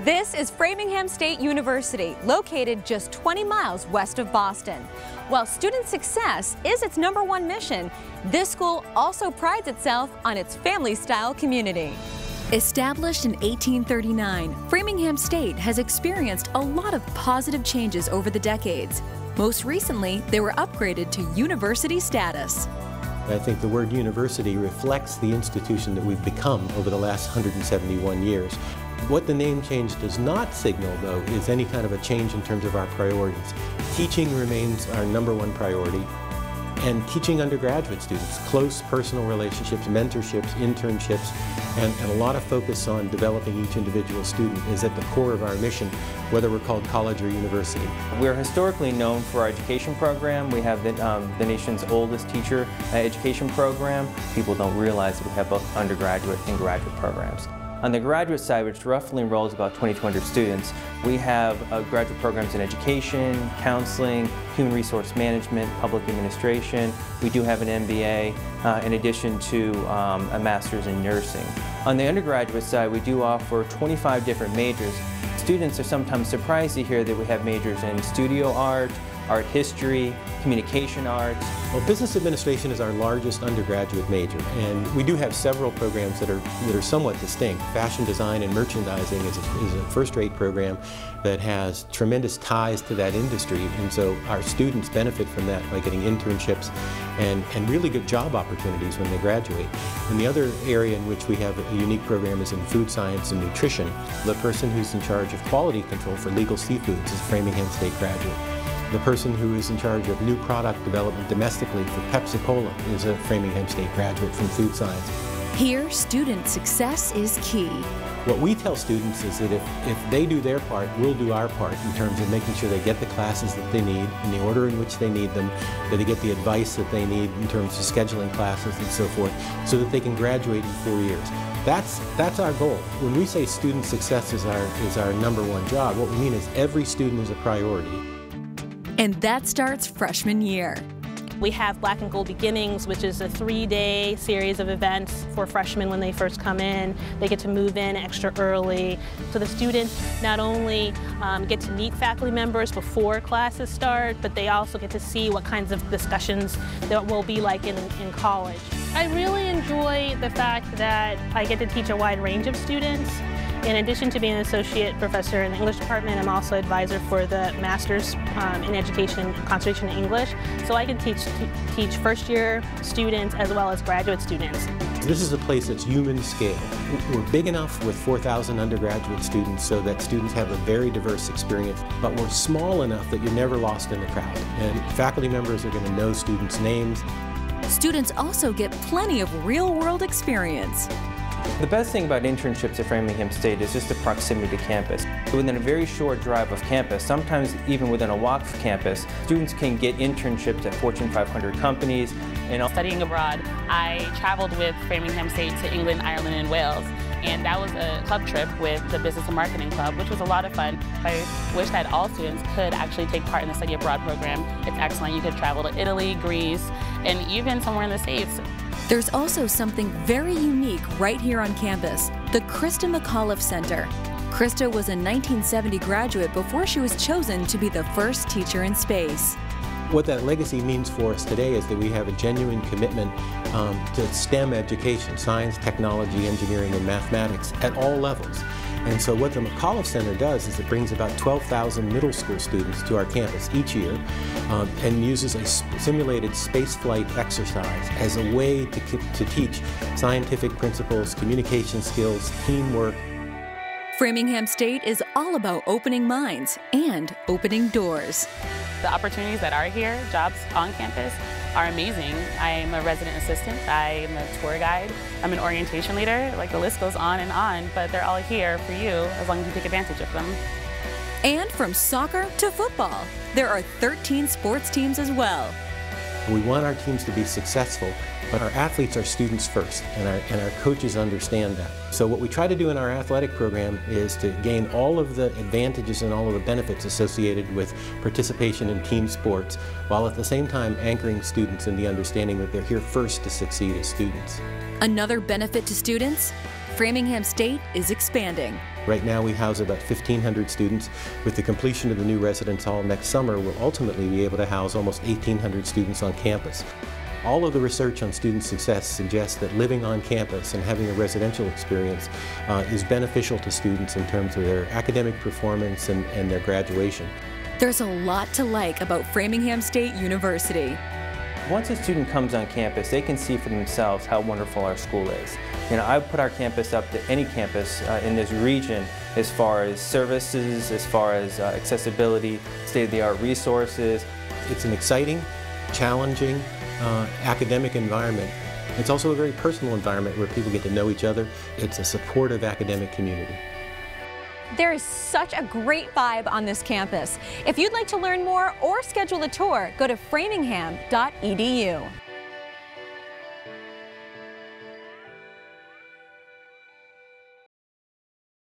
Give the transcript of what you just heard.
This is Framingham State University, located just 20 miles west of Boston. While student success is its #1 mission, this school also prides itself on its family-style community. Established in 1839, Framingham State has experienced a lot of positive changes over the decades. Most recently, they were upgraded to university status. I think the word university reflects the institution that we've become over the last 171 years. What the name change does not signal, though, is any kind of a change in terms of our priorities. Teaching remains our #1 priority, and teaching undergraduate students, close personal relationships, mentorships, internships, and a lot of focus on developing each individual student is at the core of our mission, whether we're called college or university. We're historically known for our education program. We have the nation's oldest teacher education program. People don't realize that we have both undergraduate and graduate programs. On the graduate side, which roughly enrolls about 2,200 students, we have graduate programs in education, counseling, human resource management, public administration. We do have an MBA in addition to a master's in nursing. On the undergraduate side, we do offer 25 different majors. Students are sometimes surprised to hear that we have majors in studio art, art history, communication arts. Well, business administration is our largest undergraduate major, and we do have several programs that are somewhat distinct. Fashion design and merchandising is a first-rate program that has tremendous ties to that industry, and so our students benefit from that by getting internships and really good job opportunities when they graduate. And the other area in which we have a unique program is in food science and nutrition. The person who's in charge of quality control for legal seafoods is a Framingham State graduate. The person who is in charge of new product development domestically for Pepsi-Cola is a Framingham State graduate from food science. Here, student success is key. What we tell students is that if they do their part, we'll do our part in terms of making sure they get the classes that they need in the order in which they need them, that they get the advice that they need in terms of scheduling classes and so forth, so that they can graduate in 4 years. That's our goal. When we say student success is our #1 job, what we mean is every student is a priority. And that starts freshman year. We have Black and Gold Beginnings, which is a 3-day series of events for freshmen when they first come in. They get to move in extra early. So the students not only get to meet faculty members before classes start, but they also get to see what kinds of discussions there will be like in college. I really enjoy the fact that I get to teach a wide range of students. In addition to being an associate professor in the English department, I'm also advisor for the Master's in Education and Concentration in English. So I can teach first-year students as well as graduate students. This is a place that's human scale. We're big enough with 4,000 undergraduate students so that students have a very diverse experience, but we're small enough that you're never lost in the crowd. And faculty members are going to know students' names. Students also get plenty of real-world experience. The best thing about internships at Framingham State is just the proximity to campus. Within a very short drive of campus, sometimes even within a walk of campus, students can get internships at Fortune 500 companies. Studying abroad, I traveled with Framingham State to England, Ireland, and Wales. And that was a club trip with the Business and Marketing Club, which was a lot of fun. I wish that all students could actually take part in the study abroad program. It's excellent. You could travel to Italy, Greece, and even somewhere in the States. There's also something very unique right here on campus, the Krista McAuliffe Center. Krista was a 1970 graduate before she was chosen to be the first teacher in space. What that legacy means for us today is that we have a genuine commitment to STEM education, science, technology, engineering, and mathematics at all levels. And so what the McAuliffe Center does is it brings about 12,000 middle school students to our campus each year and uses a simulated spaceflight exercise as a way to teach scientific principles, communication skills, teamwork. Framingham State is all about opening minds and opening doors. The opportunities that are here, jobs on campus, are amazing. I'm a resident assistant, I'm a tour guide, I'm an orientation leader, like the list goes on, but they're all here for you as long as you take advantage of them. And from soccer to football, there are 13 sports teams as well. We want our teams to be successful, but our athletes are students first, and our coaches understand that. So what we try to do in our athletic program is to gain all of the advantages and all of the benefits associated with participation in team sports, while at the same time anchoring students in the understanding that they're here first to succeed as students. Another benefit to students? Framingham State is expanding. Right now we house about 1,500 students. With the completion of the new residence hall next summer, we'll ultimately be able to house almost 1,800 students on campus. All of the research on student success suggests that living on campus and having a residential experience is beneficial to students in terms of their academic performance and their graduation. There's a lot to like about Framingham State University. Once a student comes on campus, they can see for themselves how wonderful our school is. You know, I would put our campus up to any campus in this region as far as services, as far as accessibility, state-of-the-art resources. It's an exciting, challenging academic environment. It's also a very personal environment where people get to know each other. It's a supportive academic community. There is such a great vibe on this campus. If you'd like to learn more or schedule a tour, go to framingham.edu.